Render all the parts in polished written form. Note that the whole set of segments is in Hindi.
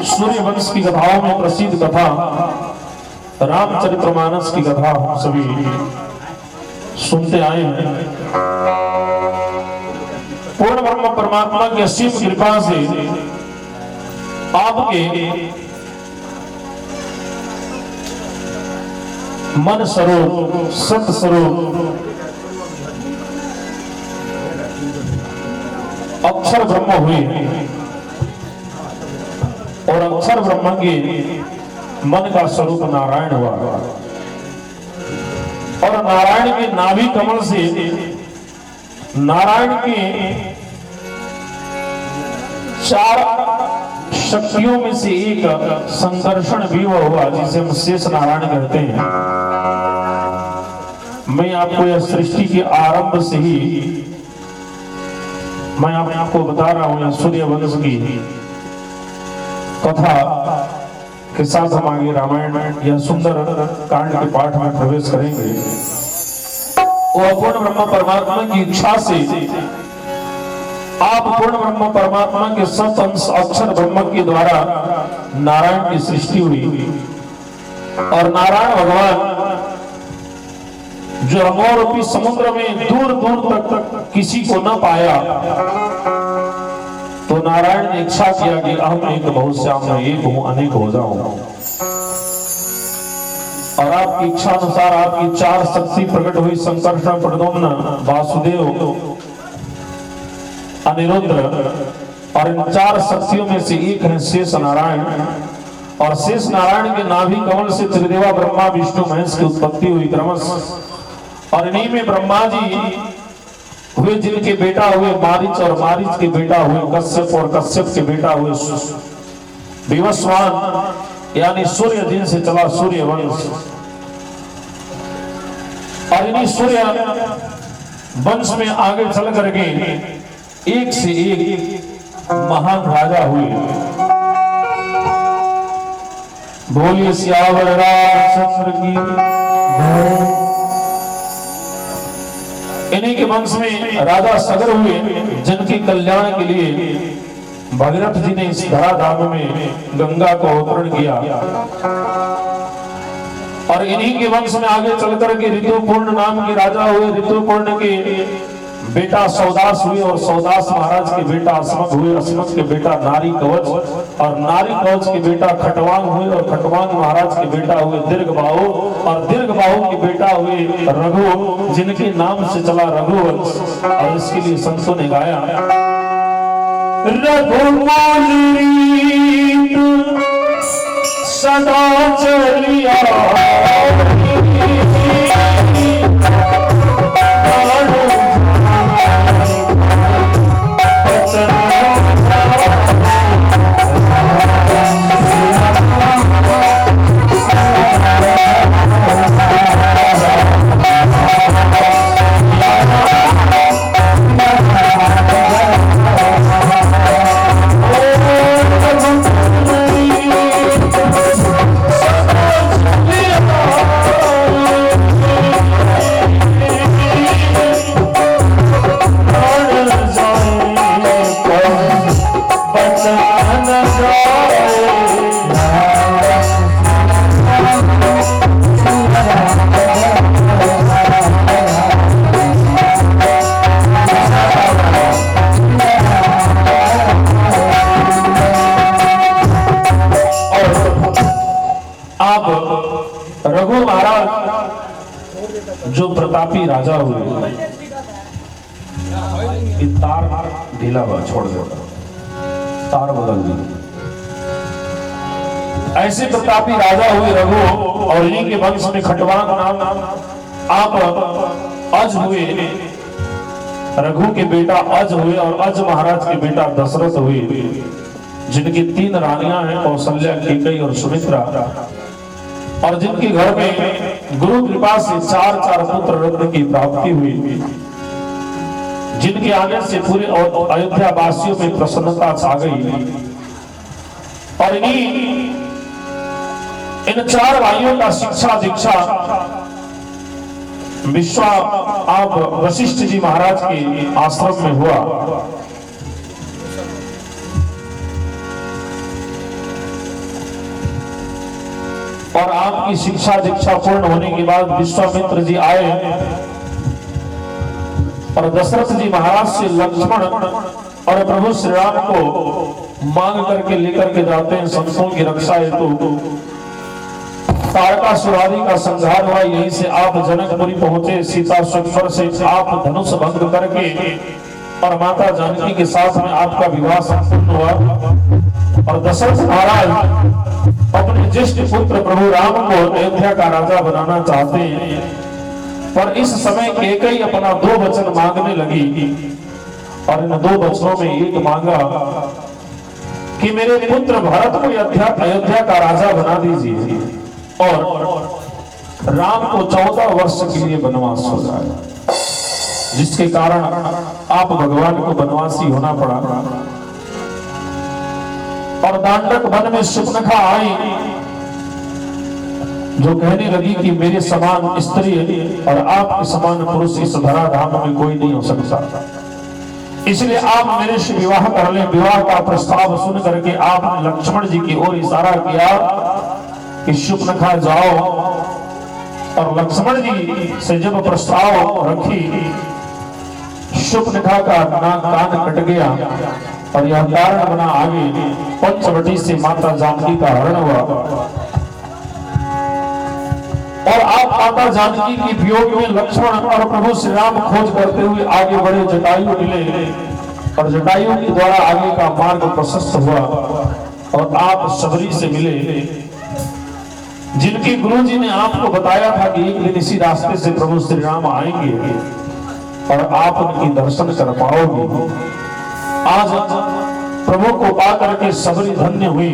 सूर्य वंश की कथाओं में प्रसिद्ध कथा रामचरितमानस की कथा हम सभी सुनते आए हैं। पूर्ण ब्रह्म परमात्मा की असीम कृपा से आपके मन स्वरूप सत स्वरूप अक्षर ब्रह्म हुए और अक्षर ब्रह्म के मन का स्वरूप नारायण हुआ और नारायण के नाभि कमल से नारायण के 4 शक्तियों में से एक संकर्षण भी हुआ जिसे हम शेष नारायण कहते हैं। मैं आपको यह सृष्टि के आरंभ से ही मैं आपको बता रहा हूं, यह सूर्य वंश की कथा के साथ हम आगे रामायण यह सुंदर कांड के पाठ में प्रवेश करेंगे। वो पूर्ण ब्रह्म परमात्मा की इच्छा से आप पूर्ण ब्रह्म परमात्मा के सत अंश अक्षर ब्रह्म के द्वारा नारायण की सृष्टि हुई और नारायण भगवान जो अमोर रूपी समुद्र में दूर दूर तक किसी को न पाया, तो नारायण ने इच्छा किया कि अहम एक बहुश्याम में एक हूं अनेक हो जाऊं और आपकी इच्छा अनुसार आपकी 4 शक्ति प्रकट हुई, संकर्षण, प्रद्युम्न, वासुदेव, अनिरुद्ध। और इन 4 शक्तियों में से एक है शेष नारायण और शेष नारायण के नाभि कमल से त्रिदेवा ब्रह्मा विष्णु महेश की उत्पत्ति हुई क्रमश। और इन्हीं में ब्रह्मा जी हुए जिनके बेटा हुए मारीच और मारीच के बेटा हुए कश्यप और कश्यप के बेटा हुए विवस्वान यानी सूर्य जिनसे चला सूर्य वंश। और इन्हीं सूर्य वंश में आगे चल करके एक से एक महान राजा हुए। बोलिए सियावर रामचंद्र की। इन्हीं के वंश में राजा सगर हुए जिनके कल्याण के लिए भगीरथ जी ने इस धराधाम में गंगा को अवतरण किया। और इन्हीं के वंश में आगे चलकर के ऋतुपूर्ण नाम के राजा हुए। ऋतुपूर्ण के बेटा सौदास हुए और सौदास महाराज के बेटा अस्मक हुए। अस्मक के बेटा नारी कवच और नारी कवच के बेटा खटवांग हुए और खटवांग महाराज के बेटा हुए दीर्घबाहु और दीर्घबाहु के बेटा हुए रघु जिनके नाम से चला रघुवंश। और इसके लिए संतों ने गाया रघुकुल सदा चलिया जो प्रतापी राजा हुए। तार ढीला हुआ छोड़ दो, तार बदल दी। ऐसे प्रतापी राजा हुए रघु और इन्हीं के वंश में खटवांग नाम आप अज हुए। रघु के बेटा अज हुए और अज महाराज के बेटा दशरथ हुए जिनकी 3 रानियां हैं कौशल्या, कैकेयी और सुमित्रा। और जिनके घर में गुरु कृपा से 4 पुत्र रत्न की प्राप्ति हुई, जिनके आने से पूरे अयोध्या वासियों में प्रसन्नता छा गई। और इन 4 भाइयों का शिक्षा दीक्षा विश्वा आप वशिष्ठ जी महाराज के आश्रम में हुआ। और आपकी शिक्षा दीक्षा पूर्ण होने के बाद विश्वामित्र जी आए और दशरथ जी महाराज से लक्ष्मण और प्रभु श्री राम को मांग करके लेकर के जाते हैं संतों की रक्षा हेतु। तारकासुर का संहार हुआ, यहीं से आप जनकपुरी पहुंचे। सीता स्वयंवर से आप धनुष भंग करके और माता जानकी के साथ में आपका विवाह संपन्न हुआ और दशरथ महाराज अपने ज्येष्ठ पुत्र प्रभु राम को अयोध्या का राजा बनाना चाहते हैं। पर इस समय कैकेयी अपना 2 वचन मांगने लगी और इन 2 वचनों में एक मांगा कि मेरे पुत्र भरत को अयोध्या का राजा बना दीजिए और राम को 14 वर्ष के लिए वनवास हो जाए, जिसके कारण आप भगवान को वनवासी होना पड़ा। और दांडक वन में शूर्पणखा आई जो कहने लगी कि मेरे समान स्त्री और आपके समान पुरुष इस धराधाम में कोई नहीं हो सकता, इसलिए आप मेरे से विवाह कर लें। विवाह का प्रस्ताव सुन करके आपने लक्ष्मण जी की ओर इशारा किया कि शूर्पणखा जाओ, और लक्ष्मण जी से जब प्रस्ताव रखी, शूर्पणखा का नाक कान कट गया और यह कारण बना आगे पंचवटी से माता जानकी का हरण हुआ। और आप माता जानकी की वियोग में लक्ष्मण और प्रभु श्री राम खोज करते हुए आगे बढ़े। जटायु मिले और जटायु के द्वारा आगे का मार्ग प्रशस्त हुआ और आप सबरी से मिले, जिनके गुरु जी ने आपको बताया था कि एक दिन इसी रास्ते से प्रभु श्री राम आएंगे और आप उनकी दर्शन कर पाओगे। आज प्रभु को पा करके सबरी धन्य हुई,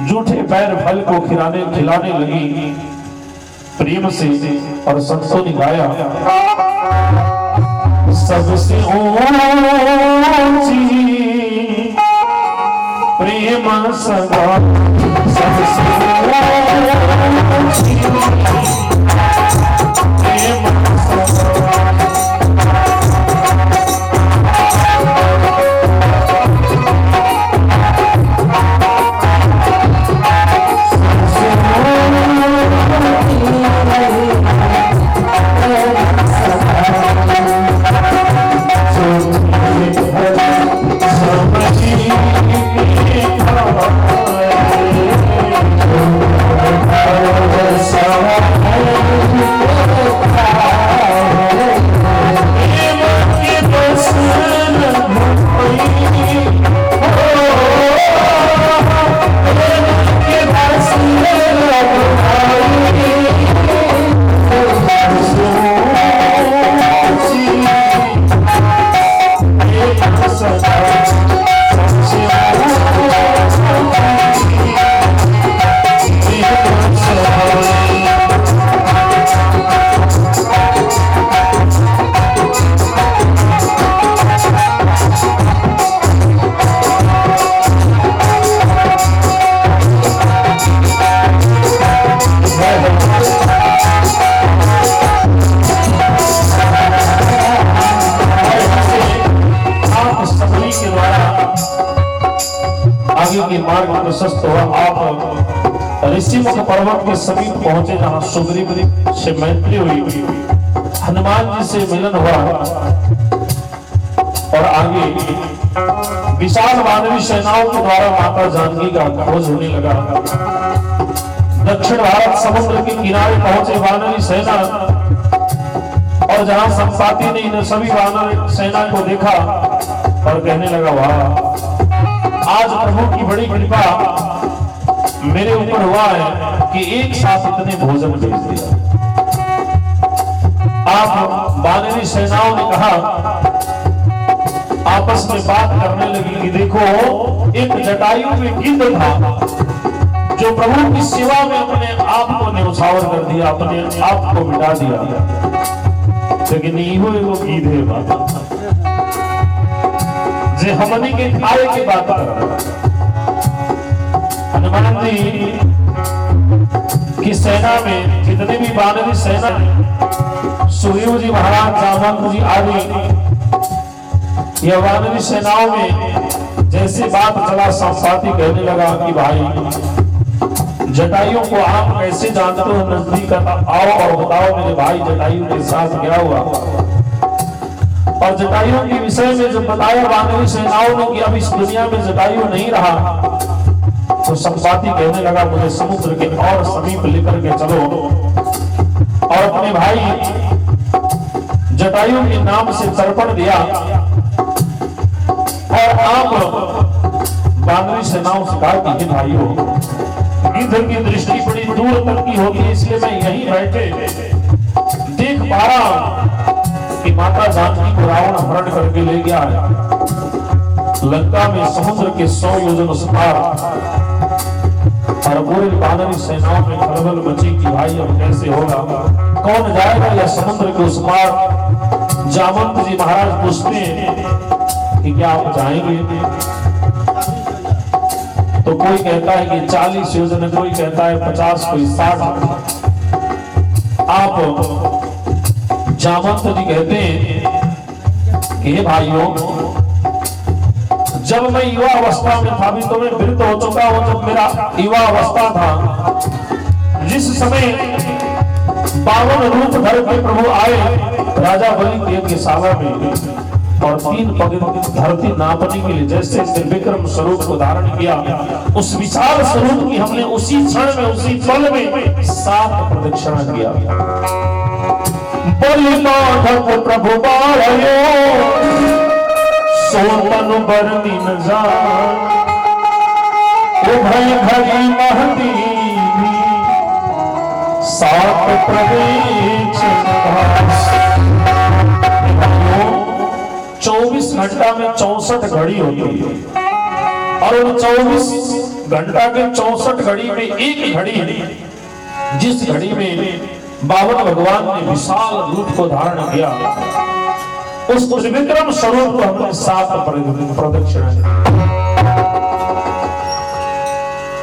जूठे पैर फल को खिलाने लगी प्रेम से। और संतों ने गाया, सबसे ऊंची प्रेम सदा, सबसे ऊंची प्रेम सदा। प्रशस्त हुआ। आप ऋषिमुख पर्वत के समीप पहुंचे, जहां सुग्रीव से मैत्री हुई, हनुमान जी से मिलन हुआ और आगे विशाल वानरी सेनाओं के द्वारा माता जानकी का खोज होने लगा। दक्षिण भारत समुद्र के किनारे पहुंचे वानरी सेना, और जहां संपाति ने इन सभी वानर सेना को देखा और कहने लगा, वाह, आज प्रभु की बड़ी कृपा मेरे ऊपर हुआ है कि एक साथ इतने भोजन भेज दिया। आप वानरी सेनाओं ने कहा, आपस में बात करने लगी कि देखो, एक जटायु में गिद्ध था जो प्रभु की सेवा में अपने आप को न्यौछावर कर दिया, अपने आप को मिटा दिया, लेकिन वो गिद्ध है बात जे हमने के खाए की बात कर रहा है। हनुमान जी की सेना में जितने भी वानरी सेना, सुग्रीव जी महाराज, जामवंत जी आदि, यह वानरी सेनाओं में जैसे बात चला, संपाति कहने लगा कि भाई, जटायु को आप कैसे जानते हो? नजदीक आओ और बताओ मेरे भाई जटायु के साथ क्या हुआ। और जटायु के विषय में जब बताया वानरी सेनाओं ने कि अब इस दुनिया में जटायु नहीं रहा, तो संपाति कहने लगा मुझे समुद्र के और समीप लेकर के चलो और अपने भाई जटायु के नाम से तर्पण दिया। और आप वानरी सेनाओं से कहा कि भाइयों, गिद्ध की दृष्टि बड़ी दूर तक की होती है, इसलिए मैं यहीं बैठे देख पा रहा हूं कि माता जानकी को रावण हरण करके ले गया है। लंका में समुद्र के 100 योजन उस पार और पूरी वानरी सेनाओं में खलबल मची कि भाई अब कैसे होगा, कौन जाएगा या समुद्र के उस पार। जामवंत जी महाराज पूछते हैं कि क्या आप जाएंगे? तो कोई कहता है कि 40 योजन, कोई कहता है 50, कोई 60। आप जामवंत जी कहते हैं कि हे भाइयों, जब मैं युवा अवस्था में था, अभी तो मैं वृद्ध हो चुका हूं, जब मेरा युवा अवस्था था, जिस समय 52 रूप धर के प्रभु आए राजा बलि के यज्ञशाला में और 3 पग धरती नापने के लिए जैसे त्रिविक्रम स्वरूप को धारण किया, उस विशाल स्वरूप की हमने उसी क्षण में उसी पल में 7 प्रदक्षिणा किया। बलि माधव प्रभु बाढ़यो सोतन बरनी न जान, उभय घड़ी महती 7 प्रदक्षिणा। 24 घंटा में 64 घड़ी होती है और उन 24 घंटा के 64 घड़ी में एक घड़ी, जिस घड़ी में बावन भगवान ने विशाल रूप को धारण किया, उस त्रिविक्रम स्वरूप को हमने 7 प्रदक्षिणा।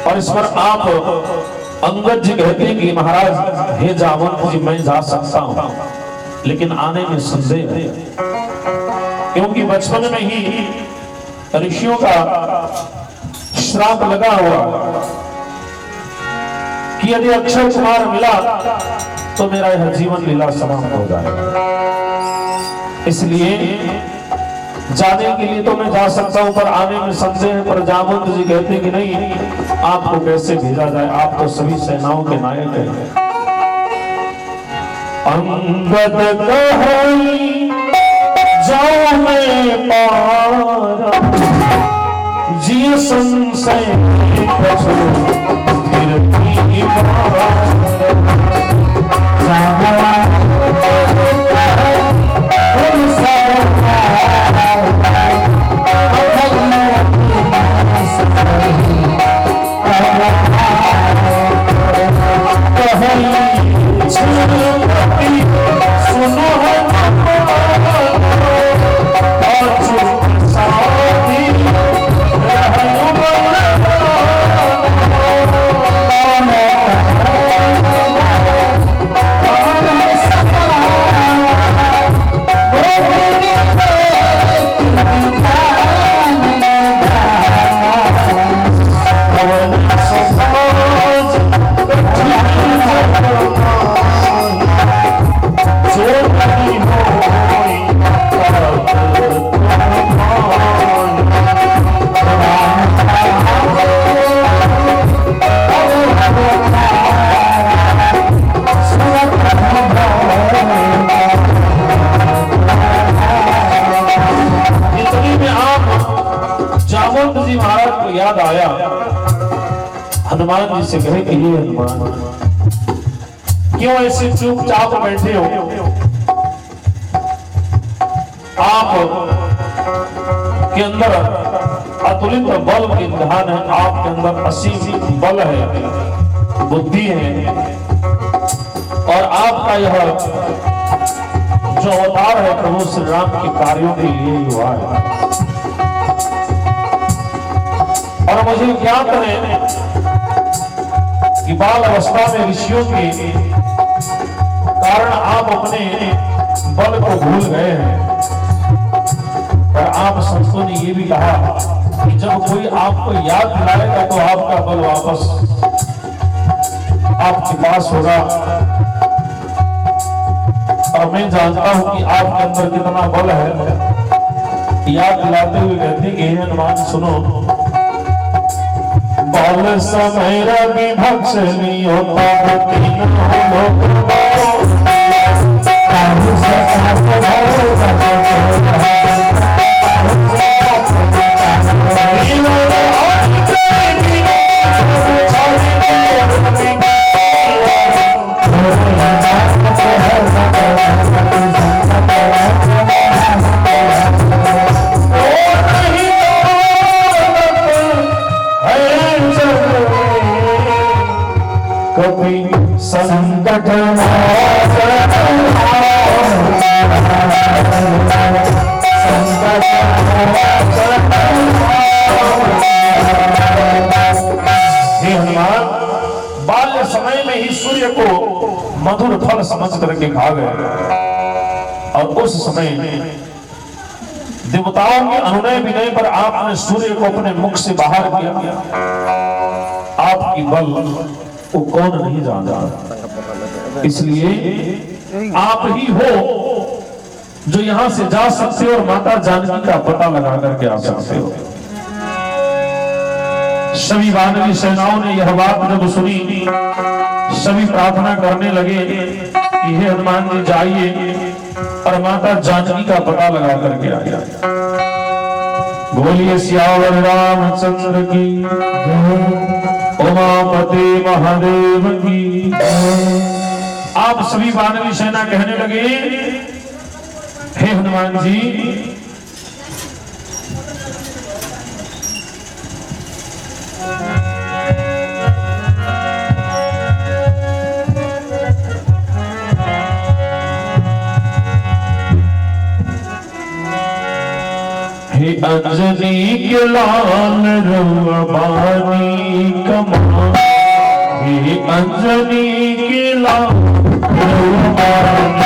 और इस पर आप अंगद जी कहते हैं कि महाराज हे जामवंत जी, मैं जा सकता हूं लेकिन आने में संदेह है, क्योंकि बचपन में ही ऋषियों का श्राप लगा हुआ कि यदि अक्षय कुमार मिला तो मेरा यह जीवन लीला समाप्त हो जाएगा। इसलिए जाने के लिए तो मैं जा सकता हूं, पर आने में संदेह है। पर जामवंत जी कहते हैं कि नहीं, आपको कैसे भेजा जाए, आप तो सभी सेनाओं के नायक हैं। अंगद कहई जाऊं मैं पारा, जी संशय कछु गिरती मारा। सुनो है याद आया, हनुमान जी से कहे कि ये हनुमान क्यों ऐसे चुपचाप बैठे हो? आप के अंदर अतुलित बल विधान है, आपके अंदर असीम बल है, बुद्धि है, और आपका यह जो अवतार है प्रभु श्री राम के कार्यों के लिए ही हुआ है। और मुझे ज्ञात है कि बाल अवस्था में ऋषियों के कारण आप अपने बल को भूल गए हैं। और आप संतों ने ये भी कहा कि जब कोई आपको याद दिलाएगा तो आपका बल वापस पास होगा और मैं जानता हूं कि आपके अंदर कितना बल है। याद दिलाते हुए कहते कि हे हनुमान सुनो, बल समय विभक्ष नहीं होता संकट बाल्य समय में ही सूर्य को मधुर फल समझ करके खा गए और उस समय देवताओं के अनुनय विनय पर आपने सूर्य को अपने मुख से बाहर किया। आपकी बल वो कौन नहीं जानता, इसलिए आप ही हो जो यहां से जा सकते हो और माता जानकी का पता लगा करके आ सकते हो। सभी वानरी सेनाओं ने यह बात जब सुनी, सभी प्रार्थना करने लगे कि हे हनुमान जी जाइए और माता जानकी का पता लगा करके आइए। बोलिए सियावर रामचंद्र की, उमापति महादेव की। आप सभी वानरी सेना कहने लगे हे हनुमान जी हे अंजनी के लाल रवानी कमा, हे अंजनी के लाल रवानी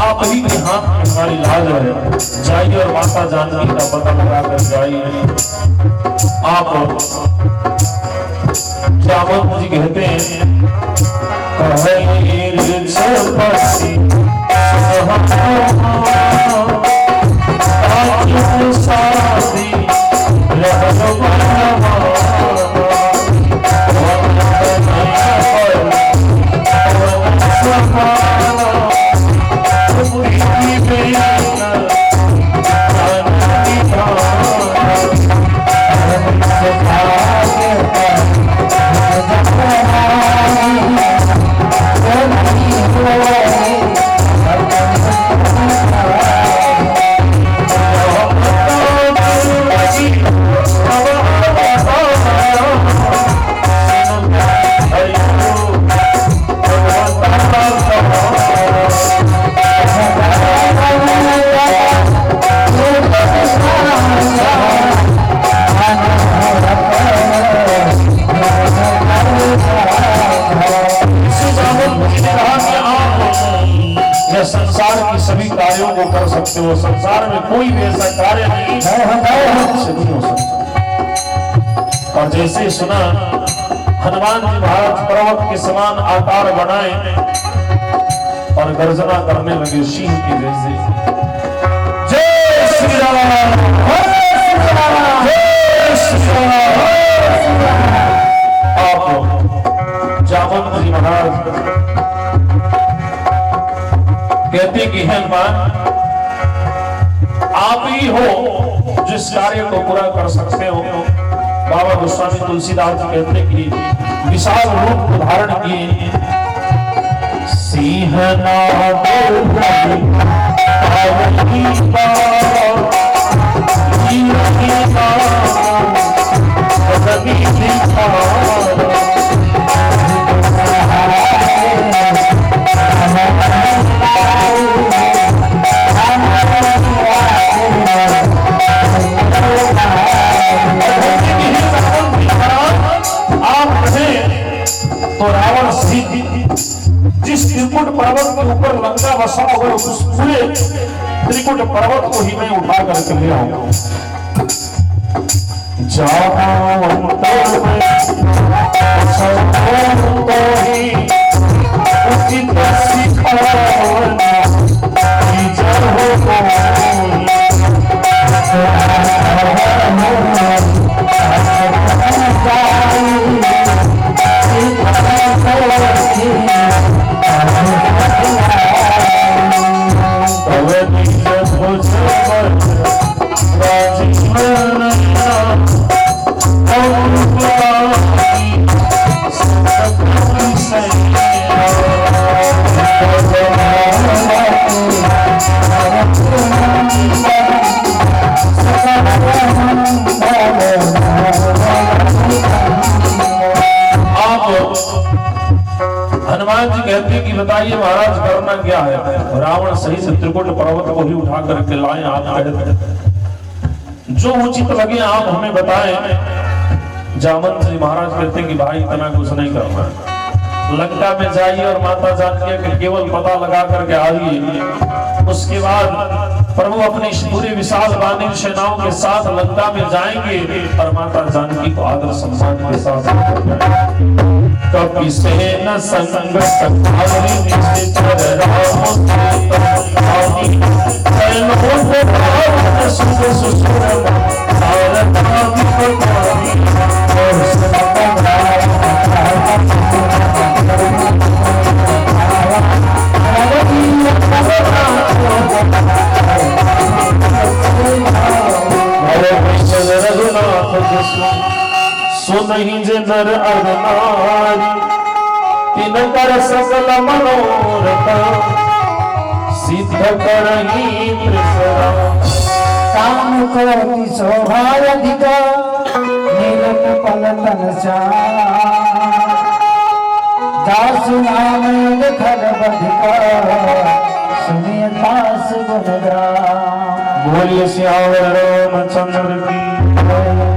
आप ही के हाथ में हमारी लाज है। जाइए और माता जानकी का पता लगा कर जाइए। आप जामवंत जी कहते हैं सकते हो, संसार में कोई भी ऐसा कार्य नहीं हो सकता। और जैसे सुना हनुमान जी महाराज पर्वत के समान आकार बनाए और गर्जना करने लगे सिंह की जैसे, जय श्री राम, जय श्री राम। आप जामवंत जी महाराज कहते कि है हनुमान, आप ही हो जिस कार्य को पूरा कर सकते हो। बाबा गोस्वामी तुलसीदास कहते कि विशाल रूप धारण किए, सिंह तो रावण जिस त्रिकुट पर्वत के ऊपर लंका बसा हुआ उस पूरे त्रिकुट पर्वत को ही मैं उठा करके ले आऊंगा। हनुमान जी कहते हैं कि बताइए महाराज करना क्या है। रावण सही से त्रिकुट पर्वत को ही उठा करके लाए आप, जो उचित लगे आप हमें बताएं। जामवंत जी महाराज कहते हैं कि भाई इतना कुछ नहीं करना, लंका में जाइए और माता जानकी के केवल पता लगा करके आइए। उसके बाद प्रभु अपनी पूरे विशाल वानर सेनाओं के साथ लंका में जाएंगे और माता जानकी को आदर सम्मान के साथ कभी से न संग सखारी निश्चित राम सुख सुसुर सुनहि जे नर अर नारी, तिन कर सकल मनोरथ, सिद्ध करहि त्रिपुरा। काम कोटि शोभा अधिक, नीलक पलटन दासु नाम लिखल बधिक, सुनिय दास गुण गान। बोलिए श्याम रामचंद्र की।